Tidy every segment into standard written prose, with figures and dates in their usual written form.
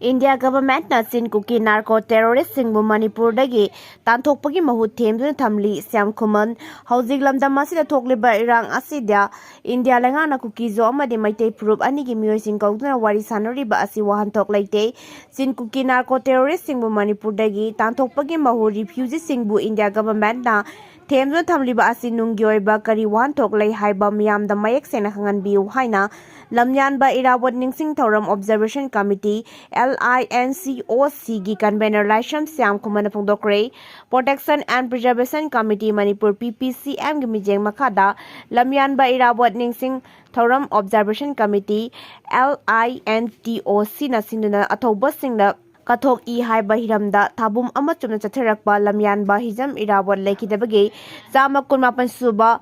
India government na Chin Kuki narco terrorist singbu Manipur dagi tanthokpagi mahut Themduna Thamli Siam Kuman Hauzik lamdam asida thokliba irang asida India lengana Kuki zo amadi maitei proof anigi miyosing kauduna wari sanariba asi wahanthok laite Chin Kuki narco terrorist singbu Manipur dagi tanthokpagi mahut refugees singbu India government na Themduna Thamliba asi nunggi oiba kari wahanthok lai haiba miyamda mayek sena khanganbiu haina lamyanba irawat ningsing thoram observation committee LINCOC gi convener Laisham Siam Kumana Phongdokre Protection and Preservation Committee Manipur PPCM gi mijeng makada lamyanba irawat ningsing thoram observation committee LINTOC na sinduna athoba singna Kathok I haiba hiramda thabum ama chumna chatharakpa lamyanba hijam irawat laikidabagi zama kunmapan suba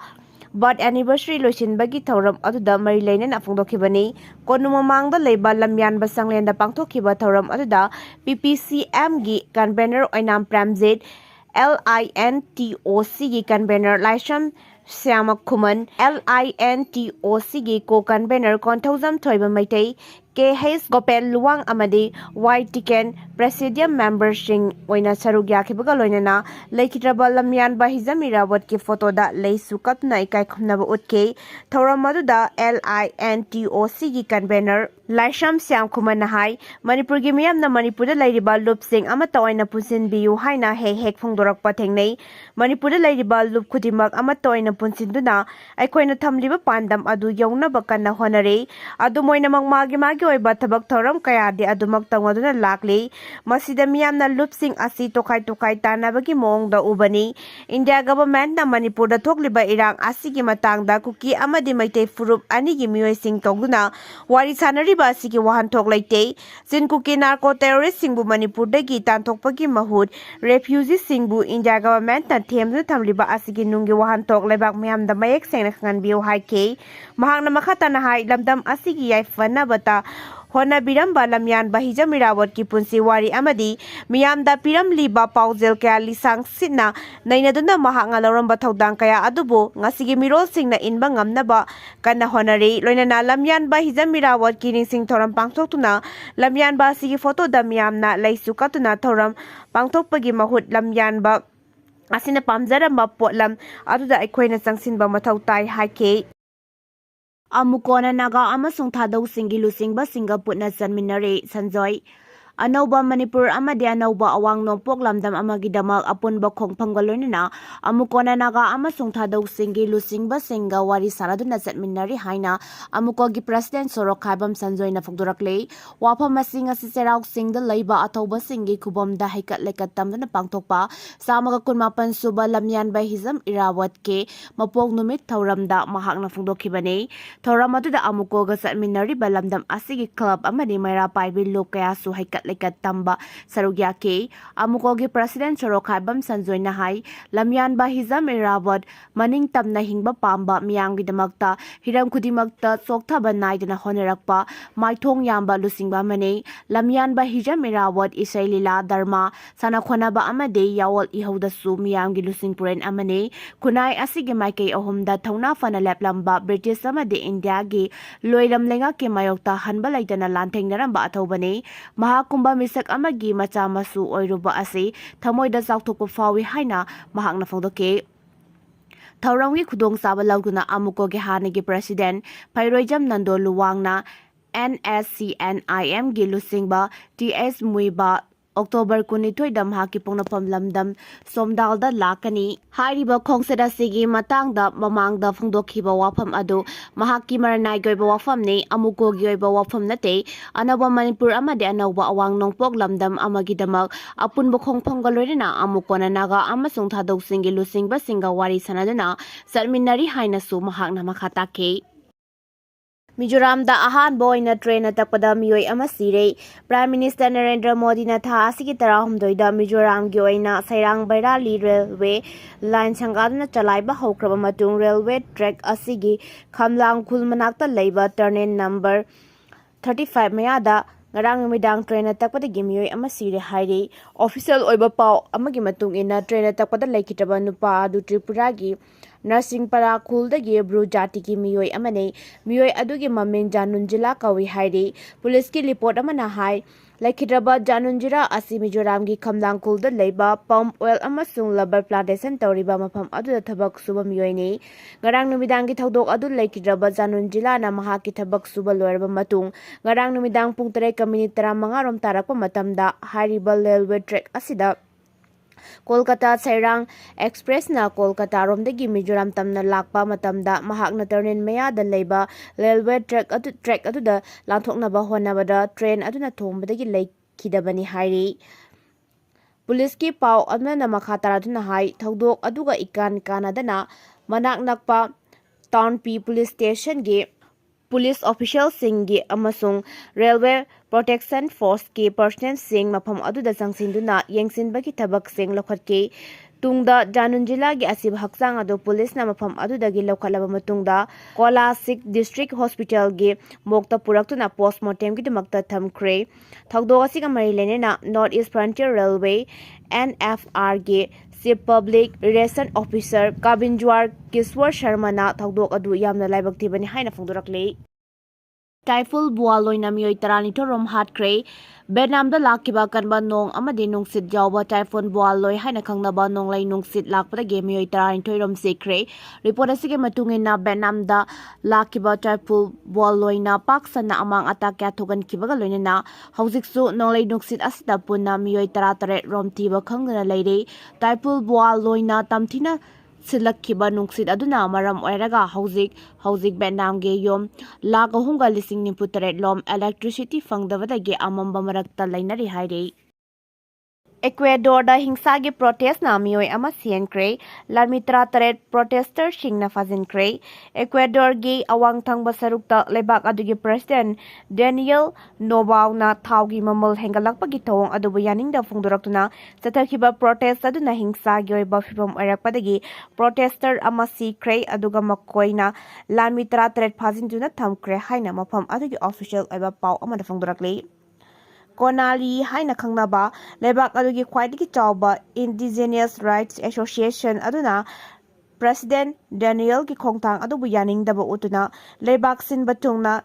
birth anniversary loisinbagi thoram aduda mari lainana phongdokhibani konuma mangda leiba lamyanba sanglenda pangthokhiba thoram aduda PPCM gi convener Oina Pramjit LINTOC gi convener Laisham Siam Kuman LINTOC gi co-convener Konthozam Thoiba Maitei KH Gopel Luwang amadi Y Tiken Presidium membersing Oina Sarugya Kibaga Loinana Laikitraba Lamyanba Hijam irawat ki photo da leisu katna ikai khumnaba utke Thoramaduda LINTOC gi convener Laisham Siam Kuman Nahai Manipur gi miyamna Manipurda lairiba lupsing amata oina punsin biu haina hek phongdorakpa thengnei Manipurda lairiba lup khudimak amata oina punsinduna aikoina thamliba pandam adu yaunaba kanna honare adu moina magi oiba thabak thoram kayadi adumak tangwaduna lakli masida miyamna lupsing asi tokai tanabagi moongda ubani India government na Manipur da thokliba irang asigi matangda Kuki amadi maitei furup anigi miyoising tongduna wari sanariba asigi wahanthok laite Chin Kuki narco terrorist singbu Manipur dagi tanthokpagi mahut refugees singbu India government na Themduna Thamliba asigi nungi wahanthok lebak miyamda mayek sengna khanganbiu haike mahakna makhatana hai lamdam asigi yaifana bata Hona biramba lamyan bahija mirawat ki punsi wari amadi miyamda piram liba paujel kaya lisang sitna nainaduna mahak nga loramba thaudang kaya adubo ngasigi mirol singna inba ngamnaba kana honare loinana lamyan bahija mirawat ki ningsing thoram pangthoktuna lamyan ba sigi photo da miyamna laisu katuna thoram pangthokpagi mahut lamyan ba asina pamjaramba potlam aduda aikoina changsinba mathau tai haike Amukona Naga Amasung Thadou singi Luchingba singa Punna Chatminnari sanjoy anouba Manipur amadi anouba awang nongpok lamdam amagidamak apunba khongphanggaloinina amukona Naga Amasung Thadou singi Luchingba singa wari saraduna Chatminnari haina amukogi president sorok khaibam sanjoyna phongdorakle wafam masinga siserau singda leiba athoba singi khubomda haikat lekat tamduna pangthokpa samaga kunmapan suba lamyan bai hizam irawat ke mapok numit thauramda mahakna phongdokhibani thoram aduda amukoga Chatminnari balamdam asigi club amadi maira paibi lokaya su haikat lekat tamba sarugya ke amukogi president sorok khaibam sanjoyna hai lamyan ba hizam irawat maning tamna hingba pamba miyanggi damakta hiram khudimakta soktha naidana honerakpa maithong yamba Luchingba mane lamyan ba hijam irawat isai lila dharma sana khona ba amade yawol ihauda su miyanggi Luchingpuren amane kunai asigi maikei ahumda thauna fana leplamba British amade India gi loiram lenga ke mayokta hanba laitana lanthengnaramba athobane mahakumba misak amagi macha masu oiruba ase thamoida chawthokpa fawi haina mahakna phongdoke Thauramgi khudong saba lauguna amukoge hanagi president Phairoijam Nando Luwangna NSCNIM gi Luchingba TS Muiba October 22 dam haki pongnapam lamdam somdalda lakani hyriba khongseda sigi matangda mamangda phongdokhiba wafam adu mahaki maranai goiba wafam ne amuko goiba wafam nate anaba Manipur amade anouba awang nongpok lamdam amagidamak apunba khongphanggalorina amukona Naga Amasung Thadou singi Luchingba singa wari sanaduna Chatminnari haina su mahakna makhatake Mizoram da Ahanba Oina train atakpada miyoi ama sire Prime Minister Narendra Modi na tha asigi 13 da Mizoram gi Oina Sairang Bairali railway line sangaduna chalaiba hokraba matung railway track asigi khamlang khul manakta leiba turn-in number 35 mayada ngarang midang train atakpada gi miyoi ama sire hairi official oiba pau amagi matung ina train atakpada laikitaba nupa adu Tripura gi Narsingpara ꯈꯨꯜꯗꯒꯤ ꯕ꯭ꯔꯨ ꯖꯥꯇꯤꯒꯤ ꯃꯤꯑꯣꯏ ꯑꯃꯅꯤ ꯃꯤꯑꯣꯏ ꯑꯗꯨꯒꯤ ꯃꯃꯤꯡ ꯖꯥꯅꯨꯟꯖꯤꯂꯥ ꯀꯧꯏ ꯍꯥꯏꯔꯤ ꯄꯨꯂꯤꯁꯀꯤ ꯔꯤꯄꯣꯔꯠ ꯑꯃꯅ ꯍꯥꯏ ꯂꯩꯈꯤꯗ꯭ꯔꯕ ꯖꯥꯅꯨꯟꯖꯤꯔꯥ ꯑꯁꯤ ꯃꯤꯖꯣꯔꯥꯝꯒꯤ ꯈꯝꯂꯥꯡ ꯈꯨꯜꯗ ꯂꯩꯕ ꯄꯝ ꯑꯣꯏꯜ ꯑꯃꯁꯨꯡ ꯂꯕꯔ ꯄ꯭ꯂꯥꯟꯇꯦꯁꯟ ꯇꯧꯔꯤꯕ ꯃꯐꯝ ꯑꯗꯨꯗ ꯊꯕꯛ ꯁꯨꯕ ꯃꯤꯑꯣꯏꯅꯤ ꯉꯔꯥꯡ ꯅꯨꯃꯤꯗꯥꯡꯒꯤ ꯊꯧꯗꯣꯛ ꯑꯗꯨ ꯂꯩꯈꯤꯗ꯭ꯔꯕ ꯖꯥꯅꯨꯟꯖꯤꯂꯥꯅ ꯃꯍꯥꯛꯀꯤ ꯊꯕꯛ ꯁꯨꯕ ꯂꯣꯏꯔꯕ ꯃꯇꯨꯡ ꯉꯔꯥꯡ ꯅꯨꯃꯤꯗꯥꯡ ꯄꯨꯡ 3:35 ꯔꯣꯝ ꯇꯥꯔꯛꯄ ꯃꯇꯝꯗ ꯍꯥꯏꯔꯤꯕ ꯔꯦꯜꯋꯦ ꯇ꯭ꯔꯦꯛ ꯑꯁꯤꯗ ꯀꯣꯜꯀꯇꯥ ꯁꯩꯔꯥꯡ ꯑꯦꯛꯁꯄ꯭ꯔꯦꯁꯅ ꯀꯣꯜꯀꯇꯥ ꯔꯣꯝꯗꯒꯤ ꯃꯤꯖꯣꯔꯥꯝ ꯇꯝꯅ ꯂꯥꯛꯄ ꯃꯇꯝꯗ ꯃꯍꯥꯛꯅ ꯇꯔꯅꯤꯟ ꯃꯌꯥꯗ ꯂꯩꯕ ꯔꯦꯜꯋꯦ ꯇ꯭ꯔꯦꯛ ꯑꯗꯨꯗ ꯂꯥꯟꯊꯣꯛꯅꯕ ꯍꯣꯠꯅꯕꯗ ꯇ꯭ꯔꯦꯟ ꯑꯗꯨꯅ ꯊꯣꯡꯕꯗꯒꯤ ꯂꯩꯈꯤꯗꯕꯅꯤ ꯍꯥꯏꯔꯤ ꯄꯨꯂꯤꯁꯀꯤ ꯄꯥꯎ ꯑꯃꯅ ꯃꯈꯥ ꯇꯥꯔꯗꯨꯅ ꯍꯥꯏ ꯊꯧꯗꯣꯛ ꯑꯗꯨꯒ ꯏꯀꯥꯟ ꯀꯥꯟꯅꯗꯅ ꯃꯅꯥꯛ ꯅꯛꯄ ꯇꯥꯎꯟ ꯄꯤ ꯄꯨꯂꯤꯁ ꯁ꯭ꯇꯦꯁꯟꯒꯤ ꯄꯨꯂꯤꯁ ꯑꯣꯐꯤꯁꯤꯌꯦꯜꯁꯤꯡꯒꯤ ꯑꯃꯁꯨꯡ ꯔꯦꯜꯋꯦ ꯄ꯭ꯔꯣꯇꯦꯛꯁꯟ ꯐꯣꯔꯁꯀꯤ ꯄꯔꯁꯅꯦꯜꯁꯤꯡ ꯃꯐꯝ ꯑꯗꯨꯗ ꯆꯪꯁꯤꯟꯗꯨꯅ ꯌꯦꯡꯁꯤꯟꯕꯒꯤ ꯊꯕꯛꯁꯤꯡ ꯂꯧꯈꯠꯈꯤ ꯇꯨꯡꯗ ꯖꯥꯅꯨꯟꯖꯤꯂꯥꯒꯤ ꯑꯁꯤꯕ ꯍꯛꯆꯥꯡ ꯑꯗꯨ ꯄꯨꯂꯤꯁꯅ ꯃꯐꯝ ꯑꯗꯨꯗꯒꯤ ꯂꯧꯈꯠꯂꯕ ꯃꯇꯨꯡꯗ ꯀꯣꯂꯥꯁꯤꯛ ꯗꯤꯁꯇ꯭ꯔꯤꯛ ꯍꯣꯁꯄꯤꯇꯥꯜꯒꯤ ꯃꯣꯛꯇ ꯄꯨꯔꯛꯇꯨꯅ ꯄꯣꯁꯠꯃꯣꯔꯇꯦꯝꯒꯤꯗꯃꯛꯇ ꯊꯝꯈ꯭ꯔꯦ ꯊꯧꯗꯣꯛ ꯑꯁꯤꯒ ꯃꯔꯤ ꯂꯩꯅꯅ ꯅꯣꯔꯊ ꯏꯁꯠ ꯐ꯭ꯔꯟꯇꯤꯌꯔ ꯔꯦꯜꯋꯦ NFRꯒꯤ chief public relation officer Kapinjal Kishore ꯁꯔꯃꯅ ꯊꯧꯗꯣꯛ ꯑꯗꯨ ꯌꯥꯝꯅ ꯂꯥꯏꯕꯛ ꯊꯤꯕꯅꯤ ꯍꯥꯏꯅ ꯐꯣꯡꯗꯣꯔꯛꯂꯤ ꯇꯥꯏꯐꯨꯜ ꯕꯨꯋꯥꯂꯣꯏꯅ ꯃꯤꯑꯣꯏ 12 ꯔꯣꯝ ꯍꯥꯠꯈ꯭ꯔꯦ ꯚꯤꯌꯦꯠꯅꯥꯝꯗ ꯂꯥꯛꯈꯤꯕ ꯀꯟꯕ ꯅꯣꯡ ꯑꯃꯗꯤ ꯅꯨꯡꯁꯤꯠ ꯌꯥꯎꯕ ꯇꯥꯏꯐꯣꯟ ꯕꯨꯋꯥꯂꯣꯏ ꯍꯥꯏꯅ ꯈꯪꯅꯕ ꯅꯣꯡꯂꯩ ꯅꯨꯡꯁꯤꯠ ꯂꯥꯛꯄꯗꯒꯤ ꯃꯤꯑꯣꯏ 12 ꯔꯣꯝ ꯁꯤꯈ꯭ꯔꯦ ꯔꯤꯄꯣꯔꯠ ꯑꯁꯤꯒꯤ ꯃꯇꯨꯡ ꯏꯟꯅ ꯚꯤꯌꯦꯠꯅꯥꯝꯗ ꯂꯥꯛꯈꯤꯕ ꯇꯥꯏꯐꯨꯜ ꯕꯨꯋꯥꯂꯣꯏꯅ ꯄꯥꯛ ꯁꯟꯅ ꯑꯃꯥꯡ ꯑꯇꯥ ꯀꯌꯥ ꯊꯣꯛꯍꯟꯈꯤꯕꯒ ꯂꯣꯏꯅꯅ ꯍꯧꯖꯤꯛꯁꯨ ꯅꯣꯡꯂꯩ ꯅꯨꯡꯁꯤꯠ ꯑꯁꯤꯗ ꯄꯨꯟꯅ ꯃꯤꯑꯣꯏ 13 ꯔꯣꯝ ꯊꯤꯕ ꯈꯪꯗꯅ ꯂꯩꯔꯤ ꯇꯥꯏꯐꯨꯜ ꯕꯨꯋꯥꯂꯣꯏꯅ ꯇꯝꯊꯤꯅ ꯁꯤꯜꯂꯛꯈꯤꯕ ꯅꯨꯡꯁꯤꯠ ꯑꯗꯨꯅ ꯃꯔꯝ ꯑꯣꯏꯔꯒ ꯍꯧꯖꯤꯛ ꯚꯤꯌꯦꯠꯅꯥꯝꯒꯤ ꯌꯨꯝ 3,93,000 ꯂꯣꯝ ꯏꯂꯦꯛꯇ꯭ꯔꯤꯁꯤꯇꯤ ꯐꯪꯗꯕꯗꯒꯤ ꯑꯃꯝꯕ ꯃꯔꯛꯇ ꯂꯩꯅꯔꯤ ꯍꯥꯏꯔꯤ ꯏꯀ꯭ꯋꯦꯗꯣꯔꯗ ꯍꯤꯡꯁꯥꯒꯤ ꯄ꯭ꯔꯣꯇꯦꯁꯅ ꯃꯤꯑꯣꯏ ꯑꯃ ꯁꯤꯍꯟꯈ꯭ꯔꯦ ꯂꯥꯟꯃꯤ 13 ꯄ꯭ꯔꯣꯇꯦꯁꯇꯔꯁꯤꯡꯅ ꯐꯥꯖꯤꯟꯈ꯭ꯔꯦ ꯏꯀ꯭ꯋꯦꯗꯣꯔꯒꯤ ꯑꯋꯥꯡ ꯊꯪꯕ ꯁꯔꯨꯛꯇ ꯂꯩꯕꯥꯛ ꯑꯗꯨꯒꯤ ꯄ꯭ꯔꯦꯁꯤꯗꯦꯟꯠ ꯗꯦꯅꯤꯌꯦꯜ ꯅꯣꯕꯥꯎꯅ ꯊꯥꯎꯒꯤ ꯃꯃꯜ ꯍꯦꯟꯒꯠꯂꯛꯄꯒꯤ ꯊꯧꯑꯣꯡ ꯑꯗꯨꯕꯨ ꯌꯥꯅꯤꯡꯗꯕ ꯐꯣꯡꯗꯣꯔꯛꯇꯨꯅ ꯆꯠꯊꯈꯤꯕ ꯄ꯭ꯔꯣꯇꯦꯁ ꯑꯗꯨꯅ ꯍꯤꯡꯁꯥꯒꯤ ꯑꯣꯏꯕ ꯐꯤꯚꯝ ꯑꯣꯏꯔꯛꯄꯗꯒꯤ ꯄ꯭ꯔꯣꯇꯦꯁꯇꯔ ꯑꯃ ꯁꯤꯈ꯭ꯔꯦ ꯑꯗꯨꯒ ꯃꯈꯣꯏꯅ ꯂꯥꯟꯃꯤ 13 ꯐꯥꯖꯤꯟꯗꯨꯅ ꯊꯝꯈ꯭ꯔꯦ ꯍꯥꯏꯅ ꯃꯐꯝ ꯑꯗꯨꯒꯤ ꯑꯣꯐꯤꯁꯤꯌꯦꯜ ꯑꯣꯏꯕ ꯄꯥꯎ ꯑꯃꯗ ꯐꯣꯡꯗꯣꯔꯛꯂꯤ ꯀꯣꯅꯥꯂꯤ ꯍꯥꯏꯅ ꯈꯪꯅꯕ ꯂꯩꯕꯥꯛ ꯑꯗꯨꯒꯤ ꯈ꯭ꯋꯥꯏꯗꯒꯤ ꯆꯥꯎꯕ ꯏꯟꯗꯤꯖꯦꯅꯁ ꯔꯥꯏꯠꯁ ꯑꯦꯁꯣꯁꯤꯌꯦꯁꯟ ꯑꯗꯨꯅ ꯄ꯭ꯔꯦꯁꯤꯗꯦꯟꯠ ꯗꯦꯅꯤꯌꯦꯜꯒꯤ ꯈꯣꯡꯊꯥꯡ ꯑꯗꯨꯕꯨ ꯌꯥꯅꯤꯡꯗꯕ ꯎꯠꯇꯨꯅ ꯂꯩꯕꯥꯛ ꯁꯤꯟꯕ ꯊꯨꯡꯅ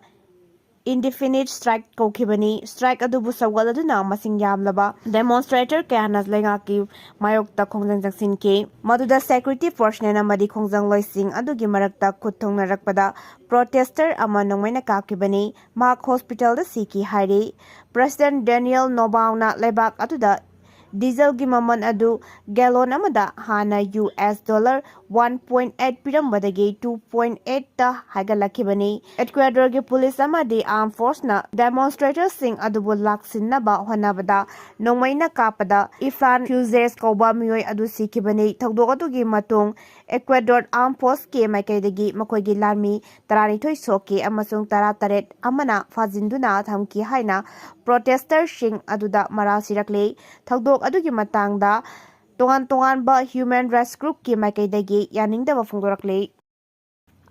indefinite strike ꯀꯧꯈꯤꯕꯅꯤ ꯁ꯭ꯇ꯭ꯔꯥꯏꯛ ꯑꯗꯨꯕꯨ ꯁꯧꯒꯠꯂꯗꯨꯅ ꯃꯁꯤꯡ ꯌꯥꯝꯂꯕ ꯗꯦꯃꯣꯟꯁꯇ꯭ꯔꯦꯇꯔ ꯀꯌꯥꯅ ꯂꯩꯉꯥꯛꯀꯤ ꯃꯥꯌꯣꯛꯇ ꯈꯣꯡꯖꯪ ꯆꯪꯁꯤꯟꯈꯤ ꯃꯗꯨꯗ ꯁꯦꯀ꯭ꯌꯨꯔꯤꯇꯤ ꯐꯣꯔꯁꯃꯦꯟ ꯑꯃꯗꯤ ꯈꯣꯡꯖꯪꯂꯣꯏꯁꯤꯡ ꯑꯗꯨꯒꯤ ꯃꯔꯛꯇ ꯈꯨꯠ ꯊꯣꯡꯅꯔꯛꯄꯗ ꯄ꯭ꯔꯣꯇꯦꯁꯇꯔ ꯑꯃ ꯅꯣꯡꯃꯩꯅ ꯀꯥꯞꯈꯤꯕꯅꯤ ꯃꯍꯥꯛ ꯍꯣꯁꯄꯤꯇꯥꯜꯗ ꯁꯤꯈꯤ ꯍꯥꯏꯔꯤ ꯄ꯭ꯔꯦꯁꯤꯗꯦꯟꯠ ꯗꯦꯅꯤꯌꯦꯜ ꯅꯣꯕꯥꯎꯅ ꯂꯩꯕꯥꯛ ꯑꯗꯨꯗ ꯗꯤꯖꯜꯒꯤ ꯃꯃꯜ ꯑꯗꯨ ꯒꯦꯂꯣꯟ ꯑꯃꯗ ꯍꯥꯟꯅ $1.8 ꯄꯤꯔꯝꯕꯗꯒꯤ 2.8ꯇ ꯍꯥꯏꯒꯠꯂꯛꯈꯤꯕꯅꯤ ꯏꯀ꯭ꯋꯦꯗꯣꯔꯒꯤ ꯄꯨꯂꯤꯁ ꯑꯃꯗꯤ ꯑꯥꯔꯝ ꯐꯣꯔꯁꯅ ꯗꯦꯃꯣꯟꯁꯇ꯭ꯔꯦꯇꯔꯁꯤꯡ ꯑꯗꯨꯕꯨ ꯂꯥꯛꯁꯤꯟꯅꯕ ꯍꯣꯠꯅꯕꯗ ꯅꯣꯡꯃꯩꯅ ꯀꯥꯞꯄꯗ ꯏꯐꯥꯟ ꯐ꯭ꯌꯨꯖꯦꯁ ꯀꯧꯕ ꯃꯤꯑꯣꯏ ꯑꯗꯨ ꯁꯤꯈꯤꯕꯅꯤ ꯊꯧꯗꯣꯛ ꯑꯗꯨꯒꯤ ꯃꯇꯨꯡ ꯏꯀ꯭ꯋꯦꯗꯣꯔ ꯑꯥꯔꯝ ꯐꯣꯔꯁꯀꯤ ꯃꯥꯏꯀꯩꯗꯒꯤ ꯃꯈꯣꯏꯒꯤ ꯂꯥꯟꯃꯤ 12 ꯁꯣꯛꯈꯤ ꯑꯃꯁꯨꯡ 13 ꯑꯃꯅ ꯐꯥꯖꯤꯟꯗꯨꯅ ꯊꯝꯈꯤ ꯍꯥꯏꯅ ꯄ꯭ꯔꯣꯇꯦꯁꯇꯔꯁꯤꯡ ꯑꯗꯨꯗ ꯃꯔꯥꯜ ꯁꯤꯔꯛꯂꯤ ꯊꯧꯗꯣꯛ ꯑꯗꯨꯒꯤ ꯃꯇꯥꯡꯗ ꯇꯣꯉꯥꯟ-ꯇꯣꯉꯥꯟꯕ ꯍ꯭ꯌꯨꯃꯦꯟ ꯔꯥꯏꯠꯁ ꯒ꯭ꯔꯨꯞꯀꯤ ꯃꯥꯏꯀꯩꯗꯒꯤ ꯌꯥꯅꯤꯡꯗꯕ ꯐꯣꯡꯗꯣꯔꯛꯂꯤ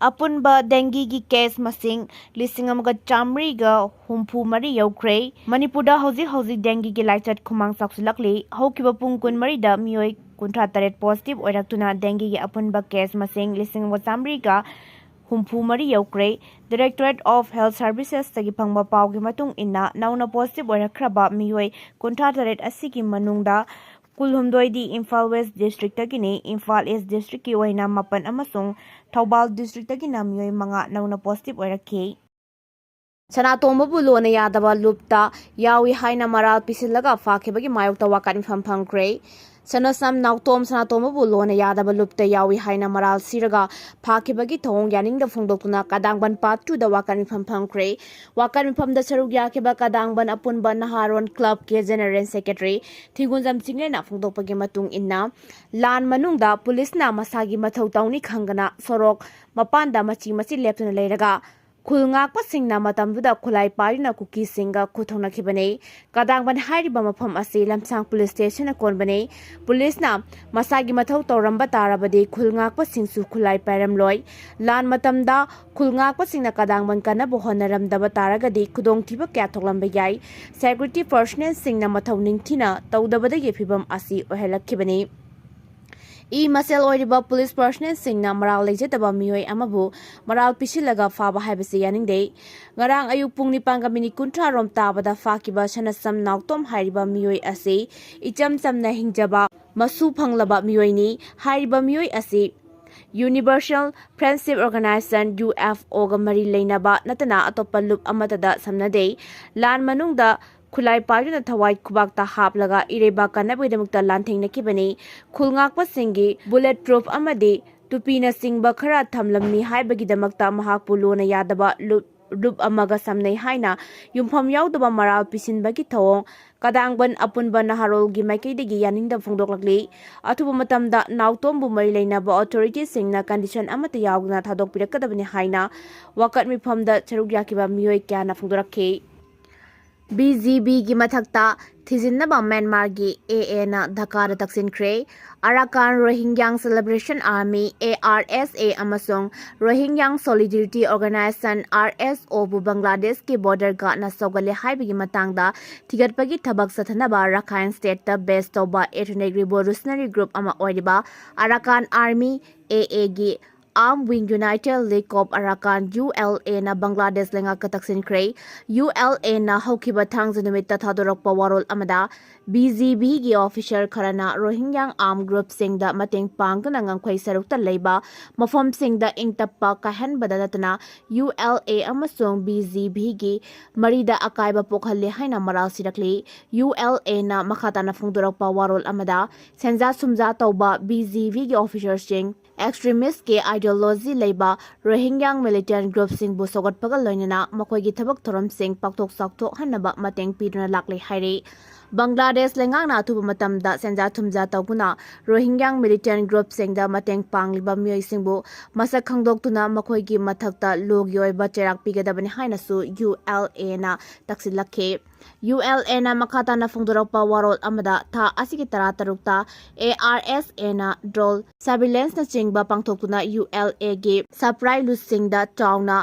ꯑꯄꯨꯟꯕ ꯗꯦꯡꯒꯤꯒꯤ ꯀꯦꯁ ꯃꯁꯤꯡ 1,963 ꯌꯧꯈ꯭ꯔꯦ ꯃꯅꯤꯄꯨꯔꯗ ꯍꯧꯖꯤꯛ ꯗꯦꯡꯒꯤꯒꯤ ꯂꯥꯏꯆꯠ ꯈꯨꯃꯥꯡ ꯆꯥꯎꯁꯤꯜꯂꯛꯂꯤ ꯍꯧꯈꯤꯕ ꯄꯨꯡ 24ꯗ ꯃꯤꯑꯣꯏ 58 ꯄꯣꯖꯤꯇꯤꯚ ꯑꯣꯏꯔꯛꯇꯨꯅ ꯗꯦꯡꯒꯤꯒꯤ ꯑꯄꯨꯟꯕ ꯀꯦꯁ ꯃꯁꯤꯡ 1,963 ꯌꯧꯈ꯭ꯔꯦ ꯗꯥꯏꯔꯦꯛꯇꯣꯔꯦꯠ ꯑꯣꯐ ꯍꯦꯜꯊ ꯁꯔꯚꯤꯁꯦꯁꯇꯒꯤ ꯐꯪꯕ ꯄꯥꯎꯒꯤ ꯃꯇꯨꯡ ꯏꯟꯅ ꯅꯧꯅ ꯄꯣꯖꯤꯇꯤꯚ ꯑꯣꯏꯔꯛꯈ꯭ꯔꯕ ꯃꯤꯑꯣꯏ 58 ꯑꯁꯤꯒꯤ ꯃꯅꯨꯡꯗ 18ꯗꯤ ꯏꯝꯐꯥꯜ ꯋꯦꯁ ꯗꯤꯁꯇ꯭ꯔꯤꯛꯇꯒꯤꯅꯤ ꯏꯝꯐꯥꯜ ꯏꯁꯠ ꯗꯤꯁꯇ꯭ꯔꯤꯛꯀꯤ ꯑꯣꯏꯅ 9 ꯑꯃꯁꯨꯡ ꯊꯧꯕꯥꯜ ꯗꯤꯁꯇ꯭ꯔꯤꯛꯇꯒꯤꯅ ꯃꯤꯑꯣꯏ 5 ꯅꯧꯅ ꯄꯣꯖꯤꯇꯤꯚ ꯑꯣꯏꯔꯛꯈꯤ ꯁꯅꯥꯇꯣꯝꯕꯕꯨ ꯂꯣꯟꯅ ꯌꯥꯗꯕ ꯂꯨꯞꯇ ꯌꯥꯎꯏ ꯍꯥꯏꯅ ꯃꯔꯥꯜ ꯄꯤꯁꯤꯜꯂꯒ ꯐꯥꯈꯤꯕꯒꯤ ꯃꯥꯌꯣꯛꯇ ꯋꯥꯀꯠ ꯃꯤꯐꯝ ꯐꯪꯈ꯭ꯔꯦ ꯁꯅꯁꯝ ꯅꯥꯎꯇꯣꯝ ꯁꯅꯥꯇꯣꯝꯕꯕꯨ ꯂꯣꯟꯅ ꯌꯥꯗꯕ ꯂꯨꯞꯇ ꯌꯥꯎꯏ ꯍꯥꯏꯅ ꯃꯔꯥꯜ ꯁꯤꯔꯒ ꯐꯥꯈꯤꯕꯒꯤ ꯊꯧꯑꯣꯡ ꯌꯥꯅꯤꯡꯗꯕ ꯐꯣꯡꯗꯣꯛꯇꯨꯅ ꯀꯗꯥꯡꯕꯟ ꯄꯥꯔꯠ 2ꯗ ꯋꯥꯀꯠ ꯃꯤꯐꯝ ꯐꯪꯈ꯭ꯔꯦ ꯋꯥꯀꯠ ꯃꯤꯐꯝꯗ ꯁꯔꯨꯛ ꯌꯥꯈꯤꯕ ꯀꯗꯥꯡꯕꯟ ꯑꯄꯨꯟꯕ ꯅꯍꯥꯔꯣꯟ ꯀ꯭ꯂꯕꯀꯤ ꯖꯦꯅꯔꯦꯜ ꯁꯦꯀ꯭ꯔꯦꯇꯔꯤ ꯊꯤꯒꯨꯟꯖꯝ ꯆꯤꯡꯂꯦꯟꯅ ꯐꯣꯡꯗꯣꯛꯄꯒꯤ ꯃꯇꯨꯡ ꯏꯟꯅ ꯂꯥꯟ ꯃꯅꯨꯡꯗ ꯄꯨꯂꯤꯁꯅ ꯃꯁꯥꯒꯤ ꯃꯊꯧ ꯇꯧꯅꯤ ꯈꯪꯗꯅ ꯁꯣꯔꯣꯛ ꯃꯄꯥꯟꯗ ꯃꯆꯤ ꯂꯦꯞꯇꯨꯅ ꯂꯩꯔꯒ ꯈꯨꯜ ꯉꯥꯛꯄꯁꯤꯡꯅ ꯃꯇꯝꯗꯨꯗ ꯈꯨꯠꯂꯥꯏ ꯄꯥꯏꯗꯨꯅ ꯀꯨꯀꯤꯁꯤꯡꯒ ꯈꯨꯠ ꯊꯣꯛꯅꯈꯤꯕꯅꯤ ꯀꯗꯥꯡꯕꯟ ꯍꯥꯏꯔꯤꯕ ꯃꯐꯝ ꯑꯁꯤ ꯂꯝꯁꯥꯡ ꯄꯨꯂꯤꯁ ꯁ꯭ꯇꯦꯁꯟꯅ ꯀꯣꯟꯕꯅꯤ ꯄꯨꯂꯤꯁꯅ ꯃꯁꯥꯒꯤ ꯃꯊꯧ ꯇꯧꯔꯝꯕ ꯇꯥꯔꯕꯗꯤ ꯈꯨꯜ ꯉꯥꯛꯄꯁꯤꯡꯁꯨ ꯈꯨꯠꯂꯥꯏ ꯄꯥꯏꯔꯝꯂꯣꯏ ꯂꯥꯟ ꯃꯇꯝꯗ ꯈꯨꯜ ꯉꯥꯛꯄꯁꯤꯡꯅ ꯀꯗꯥꯡꯕꯟ ꯀꯟꯅꯕ ꯍꯣꯠꯅꯔꯝꯗꯕ ꯇꯥꯔꯒꯗꯤ ꯈꯨꯗꯣꯡꯊꯤꯕ ꯀꯌꯥ ꯊꯣꯛꯂꯝꯕ ꯌꯥꯏ ꯁꯦꯀ꯭ꯌꯨꯔꯤꯇꯤ ꯄꯔꯁꯅꯦꯜꯁꯤꯡꯅ ꯃꯊꯧ ꯅꯤꯡꯊꯤꯅ ꯇꯧꯗꯕꯗꯒꯤ ꯐꯤꯚꯝ ꯑꯁꯤ ꯑꯣꯏꯍꯜꯂꯛꯈꯤꯕꯅꯤ ꯃꯁꯦꯜ ꯑꯣꯏꯔꯤꯕ ꯄꯨꯂꯤꯁ ꯄꯔꯁꯣꯅꯦꯜꯁꯤꯡꯅ ꯃꯔꯥꯜ ꯂꯩꯖꯗꯕ ꯃꯤꯑꯣꯏ ꯑꯃꯕꯨ ꯃꯔꯥꯜ ꯄꯤꯁꯤꯜꯂꯒ ꯐꯥꯕ ꯍꯥꯏꯕꯁꯤ ꯌꯥꯅꯤꯡꯗꯦ꯫ ꯉꯔꯥꯡ ꯑꯌꯨꯛ ꯄꯨꯡ 9:30 ꯔꯣꯝ ꯇꯥꯕꯗ ꯐꯥꯈꯤꯕ ꯁꯅꯁꯝ ꯅꯥꯎꯇꯣꯝ ꯍꯥꯏꯔꯤꯕ ꯃꯤꯑꯣꯏ ꯑꯁꯤ ꯏꯆꯝ ꯆꯝꯅ ꯍꯤꯡꯖꯕ ꯃꯁꯨ ꯐꯪꯂꯕ ꯃꯤꯑꯣꯏꯅꯤ꯫ ꯍꯥꯏꯔꯤꯕ ꯃꯤꯑꯣꯏ ꯑꯁꯤ ꯌꯨꯅꯤꯚꯔꯁꯦꯜ ꯐ꯭ꯔꯦꯟꯗꯁꯤꯞ ꯑꯣꯔꯒꯅꯥꯏꯖꯦꯁꯟ UFOꯒ ꯃꯔꯤ ꯂꯩꯅꯕ ꯅꯠꯇꯅ ꯑꯇꯣꯞꯄ ꯂꯨꯞ ꯑꯃꯠꯇꯗ ꯁꯝꯅꯗꯦ꯫ ꯂꯥꯟ ꯃꯅꯨꯡꯗ ꯈꯨꯠꯂꯥꯏ ꯄꯥꯏꯗꯨꯅ ꯊꯋꯥꯏ ꯈꯨꯕꯥꯛꯇ ꯍꯥꯞꯂꯒ ꯏꯔꯩꯕꯥꯛ ꯀꯟꯅꯕꯒꯤꯗꯃꯛꯇ ꯂꯥꯟꯊꯦꯡꯅꯈꯤꯕꯅꯤ꯫ ꯈꯨꯜ ꯉꯥꯛꯄꯁꯤꯡꯒꯤ ꯕꯨꯂꯦꯠ ꯄ꯭ꯔꯨꯐ ꯑꯃꯗꯤ ꯇꯨꯄꯤꯅꯆꯤꯡꯕ ꯈꯔ ꯊꯝꯂꯝꯃꯤ ꯍꯥꯏꯕꯒꯤꯗꯃꯛꯇ ꯃꯍꯥꯛꯄꯨ ꯂꯨꯅ ꯌꯥꯗꯕ ꯂꯨꯞ ꯑꯃꯒ ꯁꯝꯅꯩ ꯍꯥꯏꯅ ꯌꯨꯝꯐꯝ ꯌꯥꯎꯗꯕ ꯃꯔꯥꯜ ꯄꯤꯁꯤꯟꯕꯒꯤ ꯊꯧꯑꯣꯡ ꯀꯗꯥꯡꯕꯟ ꯑꯄꯨꯟꯕ ꯅꯍꯥꯔꯣꯜꯒꯤ ꯃꯥꯏꯀꯩꯗꯒꯤ ꯌꯥꯅꯤꯡꯗꯕ ꯐꯣꯡꯗꯣꯛꯂꯛꯂꯤ꯫ ꯑꯊꯨꯕ ꯃꯇꯝꯗ ꯅꯥꯎꯇꯣꯝꯕꯨ ꯃꯔꯤ ꯂꯩꯅꯕ ꯑꯣꯊꯣꯔꯤꯇꯤꯁꯤꯡꯅ ꯀꯟꯗꯤꯁꯟ ꯑꯃꯠꯇ ꯌꯥꯎꯗꯅ ꯊꯥꯗꯣꯛꯄꯤꯔꯛꯀꯗꯕꯅꯤ ꯍꯥꯏꯅ ꯋꯥꯀꯠ ꯃꯤꯐꯝꯗ ꯁꯔꯨꯛ ꯌꯥꯈꯤꯕ ꯃꯤꯑꯣꯏ ꯀꯌꯥꯅ ꯐꯣꯡꯗꯣꯔꯛꯈꯤ꯫ BGBꯒꯤ ꯃꯊꯛꯇ ꯊꯤꯖꯤꯟꯅꯕ ꯃ꯭ꯌꯥꯟꯃꯥꯔꯒꯤ AA ꯅ ꯙꯥꯀꯥꯗ ꯇꯛꯁꯤꯟꯈ꯭ꯔꯦ꯫ Arakan Rohingya Salvation Army ARSA ꯑꯃꯁꯨꯡ ꯔꯣꯍꯤꯡꯒ꯭ꯌꯥꯡ ꯁꯣꯂꯤꯗꯔꯤꯇꯤ ꯑꯣꯔꯒꯅꯥꯏꯖꯦꯁꯟ RSOꯕꯨ ꯕꯪꯒ꯭ꯂꯥꯗꯦꯁꯀꯤ ꯕꯣꯔꯗꯔ ꯒꯥꯔꯗꯅ ꯁꯧꯒꯠꯂꯦ ꯍꯥꯏꯕꯒꯤ ꯃꯇꯥꯡꯗ ꯊꯤꯒꯠꯄꯒꯤ ꯊꯕꯛ ꯆꯠꯊꯅꯕ ꯔꯥꯈꯥꯏꯟ ꯁ꯭ꯇꯦꯠꯇ ꯕꯦꯖ ꯇꯧꯕ ꯑꯦꯊꯅꯤꯛ ꯔꯤꯚꯣꯂꯨꯁꯅꯔꯤ ꯒ꯭ꯔꯨꯞ ꯑꯃ ꯑꯣꯏꯔꯤꯕ ꯑꯔꯥꯀꯥꯟ ꯑꯥꯔꯃꯤ AAꯒꯤ arm wing United League of Arakan ULAꯅ ꯕꯪꯒ꯭ꯂꯥꯗꯦꯁ ꯂꯩꯉꯥꯛꯀ ꯇꯛꯁꯤꯟꯈ꯭ꯔꯦ꯫ ULAꯅ ꯍꯧꯈꯤꯕ ꯊꯥꯡꯖ ꯅꯨꯃꯤꯠꯇ ꯊꯥꯗꯣꯔꯛꯄ ꯋꯥꯔꯣꯜ ꯑꯃꯗ BGBꯒꯤ ꯑꯣꯐꯤꯁꯔ ꯈꯔꯅ ꯔꯣꯍꯤꯡꯒ꯭ꯌꯥꯡ ꯑꯥꯔꯝ ꯒ꯭ꯔꯨꯞꯁꯤꯡꯗ ꯃꯇꯦꯡ ꯄꯥꯡꯗꯨꯅ ꯉꯝꯈꯩ ꯁꯔꯨꯛꯇ ꯂꯩꯕ ꯃꯐꯝꯁꯤꯡꯗ ꯏꯪꯇꯞꯄ ꯀꯥꯏꯍꯟꯕꯗ ꯅꯠꯇꯅ ULA ꯑꯃꯁꯨꯡ BGBꯒꯤ ꯃꯔꯤꯗ ꯑꯀꯥꯏꯕ ꯄꯣꯛꯍꯜꯂꯤ ꯍꯥꯏꯅ ꯃꯔꯥꯜ ꯁꯤꯔꯛꯂꯤ꯫ ULAꯅ ꯃꯈꯥ ꯇꯥꯅ ꯐꯣꯡꯗꯣꯔꯛꯄ ꯋꯥꯔꯣꯜ ꯑꯃꯗ ꯁꯦꯟꯖꯥ ꯁꯨꯝꯖꯥ ꯇꯧꯕ BGBꯒꯤ ꯑꯣꯐꯤꯁꯔꯁꯤꯡ ꯑꯦꯛꯁꯇ꯭ꯔꯤꯃꯤꯁ꯭ꯇꯀꯤ ꯑꯥꯏꯗꯤꯌꯣꯂꯣꯖꯤ ꯂꯩꯕ ꯔꯣꯍꯤꯡꯒ꯭ꯌꯥꯡ ꯃꯤꯂꯤꯇꯦꯟꯠ ꯒ꯭ꯔꯨꯞꯁꯤꯡꯕꯨ ꯁꯧꯒꯠꯄꯒ ꯂꯣꯏꯅꯅ ꯃꯈꯣꯏꯒꯤ ꯊꯕꯛ ꯊꯧꯔꯝꯁꯤꯡ ꯄꯥꯛꯊꯣꯛ ꯆꯥꯎꯊꯣꯛꯍꯟꯅꯕ ꯃꯇꯦꯡ ꯄꯤꯗꯨꯅ ꯂꯥꯛꯂꯤ ꯍꯥꯏꯔꯤ꯫ ꯕꯪꯒ꯭ꯂꯥꯗꯦꯁ ꯂꯩꯉꯥꯛꯅ ꯑꯊꯨꯕ ꯃꯇꯝꯗ ꯁꯦꯟꯖꯥ ꯊꯨꯝꯖꯥ ꯇꯧꯗꯨꯅ ꯔꯣꯍꯤꯡꯒ꯭ꯌꯥꯡ ꯃꯤꯂꯤꯇꯦꯟꯠ ꯒ꯭ꯔꯨꯞꯁꯤꯡꯗ ꯃꯇꯦꯡ ꯄꯥꯡꯂꯤꯕ ꯃꯤꯑꯣꯏꯁꯤꯡꯕꯨ ꯃꯁꯛ ꯈꯪꯗꯣꯛꯇꯨꯅ ꯃꯈꯣꯏꯒꯤ ꯃꯊꯛꯇ ꯂꯣꯒꯤ ꯑꯣꯏꯕ ꯆꯩꯔꯥꯛ ꯄꯤꯒꯗꯕꯅꯤ ꯍꯥꯏꯅꯁꯨ ULAꯅ ꯇꯛꯁꯤꯜꯂꯛꯈꯤ꯫ ULAꯅ ꯃꯈꯥ ꯇꯥꯅ ꯐꯣꯡꯗꯣꯔꯛꯄ ꯋꯥꯔꯣꯜ ꯑꯃꯗ ꯊꯥ ꯑꯁꯤꯒꯤ 16ꯇ ARSAꯅ ꯗ꯭ꯔꯣꯟ ꯁꯔꯚꯤꯂꯦꯟꯁꯅꯆꯤꯡꯕ ꯄꯥꯡꯊꯣꯛꯇꯨꯅ ULAꯒꯤ ꯁꯄ꯭ꯂꯥꯏ ꯂꯨꯠꯁꯤꯡꯗ ꯆꯥꯎꯅ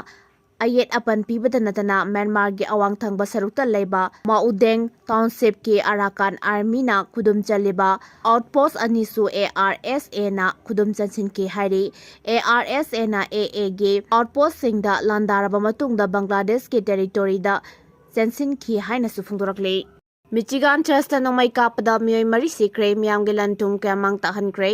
ꯑꯌꯦꯠ ꯑꯄꯟ ꯄꯤꯕꯇ ꯅꯠꯇꯅ ꯃ꯭ꯌꯥꯟꯃꯥꯔꯒꯤ ꯑꯋꯥꯡ ꯊꯪꯕ ꯁꯔꯨꯛꯇ ꯂꯩꯕ ꯃꯥꯎꯗꯦꯡ ꯇꯥꯎꯟꯁꯤꯞꯀꯤ ꯑꯔꯥꯀꯥꯟ ꯑꯥꯔꯃꯤꯅ ꯈꯨꯗꯨꯝ ꯆꯜꯂꯤꯕ ꯑꯥꯎꯠꯄꯣꯁꯠ ꯑꯅꯤꯁꯨ ARSAꯅ ꯈꯨꯗꯨꯝ ꯆꯟꯁꯤꯟꯈꯤ ꯍꯥꯏꯔꯤ꯫ ARSAꯅ AAꯒꯤ ꯑꯥꯎꯠꯄꯣꯁꯠꯁꯤꯡꯗ ꯂꯥꯟꯗꯥꯔꯕ ꯃꯇꯨꯡꯗ ꯕꯪꯒ꯭ꯂꯥꯗꯦꯁꯀꯤ ꯇꯦꯔꯤꯇꯣꯔꯤꯗ ꯆꯦꯟꯁꯤꯟꯈꯤ ꯍꯥꯏꯅꯁꯨ ꯐꯣꯡꯗꯣꯔꯛꯂꯤ꯫ ꯃꯤꯆꯤꯒꯥꯟ ꯆꯔꯆꯇ ꯅꯣꯡꯃꯩ ꯀꯥꯞꯄꯗ ꯃꯤꯑꯣꯏ 4 ꯁꯤꯈ꯭ꯔꯦ, ꯃꯤꯌꯥꯝꯒꯤ ꯂꯟ ꯊꯨꯝ ꯀꯌꯥ ꯃꯥꯡ ꯇꯥꯛꯍꯟꯈ꯭ꯔꯦ꯫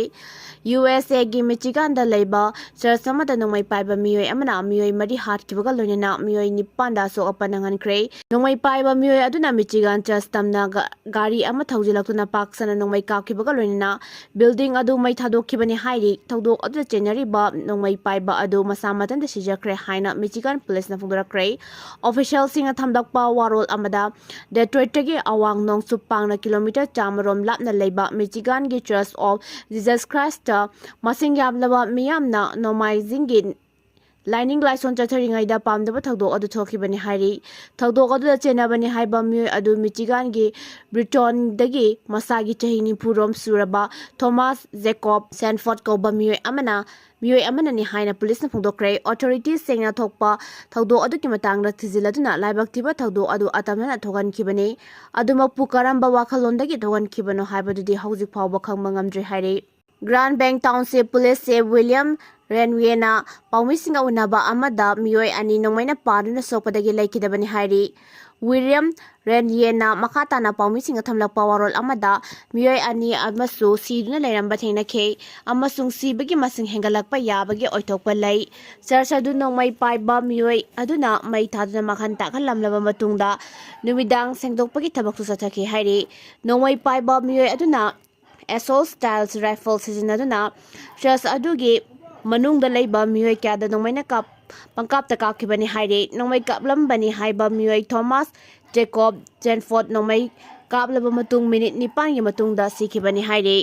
USAꯒꯤ ꯃꯤꯆꯤꯒꯥꯟꯗ ꯂꯩꯕ ꯆꯔꯆ ꯑꯃꯗ ꯅꯣꯡꯃꯩ ꯄꯥꯏꯕ ꯃꯤꯑꯣꯏ ꯑꯃꯅ ꯃꯤꯑꯣꯏ 4 ꯍꯥꯠꯈꯤꯕꯒ ꯂꯣꯏꯅꯅ ꯃꯤꯑꯣꯏ 9ꯗ ꯑꯁꯣꯛ ꯑꯄꯟ ꯅꯪꯍꯟꯈ꯭ꯔꯦ꯫ ꯅꯣꯡꯃꯩ ꯄꯥꯏꯕ ꯃꯤꯑꯣꯏ ꯑꯗꯨꯅ ꯃꯤꯆꯤꯒꯥꯟ ꯆꯔꯆ ꯇꯝꯅ ꯒꯥꯔꯤ ꯑꯃ ꯊꯧꯖꯤꯜꯂꯛꯇꯨꯅ ꯄꯥꯛ ꯁꯟꯅ ꯅꯣꯡꯃꯩ ꯀꯥꯞꯈꯤꯕꯒ ꯂꯣꯏꯅꯅ ꯕꯤꯜꯗꯤꯡ ꯑꯗꯨ ꯃꯩ ꯊꯥꯗꯣꯛꯈꯤꯕꯅꯤ ꯍꯥꯏꯔꯤ꯫ ꯊꯧꯗꯣꯛ ꯑꯗꯨꯗ ꯆꯦꯟꯅꯔꯤꯕ ꯅꯣꯡꯃꯩ ꯄꯥꯏꯕ ꯑꯗꯨ ꯃꯁꯥ ꯃꯊꯟꯇ ꯁꯤꯖꯈ꯭ꯔꯦ ꯍꯥꯏꯅ ꯃꯤꯆꯤꯒꯥꯟ ꯄꯨꯂꯤꯁꯅ ꯐꯣꯡꯗꯣꯔꯛꯈ꯭ꯔꯦ꯫ ꯑꯣꯐꯤꯁꯤꯌꯦꯜꯁꯤꯡꯅ ꯊꯝꯂꯛꯄ ꯋꯥꯔꯣꯜ ꯑꯃꯗ ꯗꯦꯇ꯭ꯔꯣꯏꯠꯇꯒꯤ ꯑꯋꯥꯡ ꯅꯣꯡꯆꯨꯞ ꯄꯥꯡꯅ ꯀꯤꯂꯣꯃꯤꯇꯔ 100 ꯔꯣꯝ ꯂꯥꯞꯅ ꯂꯩꯕ ꯃꯤꯆꯤꯒꯥꯟꯒꯤ ꯆꯔꯆ ꯑꯣꯐ ꯖꯤꯖꯁ ꯈ꯭ꯔꯥꯏꯁ꯭ꯇꯇ ꯃꯁꯤꯡ ꯌꯥꯝꯂꯕ ꯃꯤꯌꯥꯝꯅ ꯅꯣꯡꯃꯥꯏꯖꯤꯡꯒꯤ ꯂꯥꯏꯅꯤꯡ ꯂꯥꯏꯁꯣꯟ ꯆꯠꯊꯔꯤꯉꯩꯗ ꯄꯥꯝꯗꯕ ꯊꯧꯗꯣꯛ ꯑꯗꯨ ꯊꯣꯛꯈꯤꯕꯅꯤ ꯍꯥꯏꯔꯤ꯫ ꯊꯧꯗꯣꯛ ꯑꯗꯨꯗ ꯆꯦꯟꯅꯕꯅꯤ ꯍꯥꯏꯕ ꯃꯤꯑꯣꯏ ꯑꯗꯨ ꯃꯤꯆꯤꯒꯥꯟꯒꯤ ꯕ꯭ꯔꯤꯇꯣꯟꯗꯒꯤ ꯃꯁꯥꯒꯤ ꯆꯍꯤ 90 ꯔꯣꯝ ꯁꯨꯔꯕ ꯊꯣꯃꯥꯁ ꯖꯦꯀꯣꯕ ꯁꯦꯟꯐꯣꯔꯗ ꯀꯧꯕ ꯃꯤꯑꯣꯏ ꯑꯃꯅꯅꯤ ꯍꯥꯏꯅ ꯄꯨꯂꯤꯁꯅ ꯐꯣꯡꯗꯣꯛꯈ꯭ꯔꯦ꯫ ꯑꯣꯊꯣꯔꯤꯇꯤꯁꯤꯡꯅ ꯊꯣꯛꯄ ꯊꯧꯗꯣꯛ ꯑꯗꯨꯒꯤ ꯃꯇꯥꯡꯗ ꯊꯤꯖꯤꯜꯂꯗꯨꯅ ꯂꯥꯏꯕꯛ ꯊꯤꯕ ꯊꯧꯗꯣꯛ ꯑꯗꯨ ꯑꯇꯝꯅꯅ ꯊꯣꯛꯍꯟꯈꯤꯕꯅꯤ꯫ ꯑꯗꯨꯃꯛꯄꯨ ꯀꯔꯝꯕ ꯋꯥꯈꯜꯂꯣꯟꯗꯒꯤ ꯊꯣꯛꯍꯟꯈꯤꯕꯅꯣ ꯍꯥꯏꯕꯗꯨꯗꯤ ꯍꯧꯖꯤꯛ ꯐꯥꯎꯕ ꯈꯪꯕ ꯉꯝꯗ꯭ꯔꯤ ꯍꯥꯏꯔꯤ꯫ ꯒ꯭ꯔꯥꯟ ꯕꯦꯡ ꯇꯥꯎꯟꯁꯤꯞ ꯄꯨꯂꯤꯁ ꯆꯤꯐ ꯋꯤꯂꯤꯌꯝ ꯔꯦꯟꯋꯦꯅ ꯄꯥꯎꯃꯤꯁꯤꯡꯒ ꯎꯅꯕ ꯑꯃꯗ ꯃꯤꯑꯣꯏ 2 ꯅꯣꯡꯃꯩꯅ ꯄꯥꯟꯗꯨꯅ ꯁꯣꯛꯄꯗꯒꯤ ꯂꯩꯈꯤꯗꯕꯅꯤ ꯍꯥꯏꯔꯤ꯫ ꯋꯤꯂꯤꯌꯝ ꯔꯦꯟꯌꯦꯅ ꯃꯈꯥ ꯇꯥꯅ ꯄꯥꯎꯃꯤꯁꯤꯡꯅ ꯊꯝꯂꯛꯄ ꯋꯥꯔꯣꯜ ꯑꯃꯗ ꯃꯤꯑꯣꯏ 2 ꯑꯃꯁꯨ ꯁꯤꯗꯨꯅ ꯂꯩꯔꯝꯕ ꯊꯦꯡꯅꯈꯤ ꯑꯃꯁꯨꯡ ꯁꯤꯕꯒꯤ ꯃꯁꯤꯡ ꯍꯦꯟꯒꯠꯂꯛꯄ ꯌꯥꯕꯒꯤ ꯑꯣꯏꯊꯣꯛꯄ ꯂꯩ꯫ ꯆꯔꯆ ꯑꯗꯨ ꯅꯣꯡꯃꯩ ꯄꯥꯏꯕ ꯃꯤꯑꯣꯏ ꯑꯗꯨꯅ ꯃꯩ ꯊꯥꯗꯨꯅ ꯃꯥꯡꯍꯟ ꯇꯥꯛꯍꯜꯂꯝꯂꯕ ꯃꯇꯨꯡꯗ ꯅꯨꯃꯤꯗꯥꯡ ꯁꯦꯡꯗꯣꯛꯄꯒꯤ ꯊꯕꯛꯁꯨ ꯆꯠꯊꯈꯤ ꯍꯥꯏꯔꯤ꯫ ꯅꯣꯡꯃꯩ ꯄꯥꯏꯕ ꯃꯤꯑꯣꯏ ꯑꯗꯨꯅ ꯑꯦꯁꯣꯜꯠ ꯁ꯭ꯇꯥꯏꯜ ꯔꯥꯏꯐꯜ ꯁꯤꯖꯤꯟꯅꯗꯨꯅ ꯆꯔꯆ ꯑꯗꯨꯒꯤ ꯃꯅꯨꯡꯗ ꯂꯩꯕ ꯃꯤꯑꯣꯏ ꯀꯌꯥꯗ ꯅꯣꯡꯃꯩꯅ ꯄꯪꯀꯥꯞꯇ ꯀꯥꯞꯈꯤꯕꯅꯤ ꯍꯥꯏꯔꯤ꯫ ꯅꯣꯡꯃꯩ ꯀꯥꯞꯂꯝꯕꯅꯤ ꯍꯥꯏꯕ ꯃꯤꯑꯣꯏ ꯊꯣꯃꯥꯁ ꯖꯦꯀꯣꯕ ꯁꯦꯟꯐꯣꯔꯗ ꯅꯣꯡꯃꯩ ꯀꯥꯞꯂꯕ ꯃꯇꯨꯡ ꯃꯤꯅꯤꯠ 9ꯒꯤ ꯃꯇꯨꯡꯗ ꯁꯤꯈꯤꯕꯅꯤ ꯍꯥꯏꯔꯤ꯫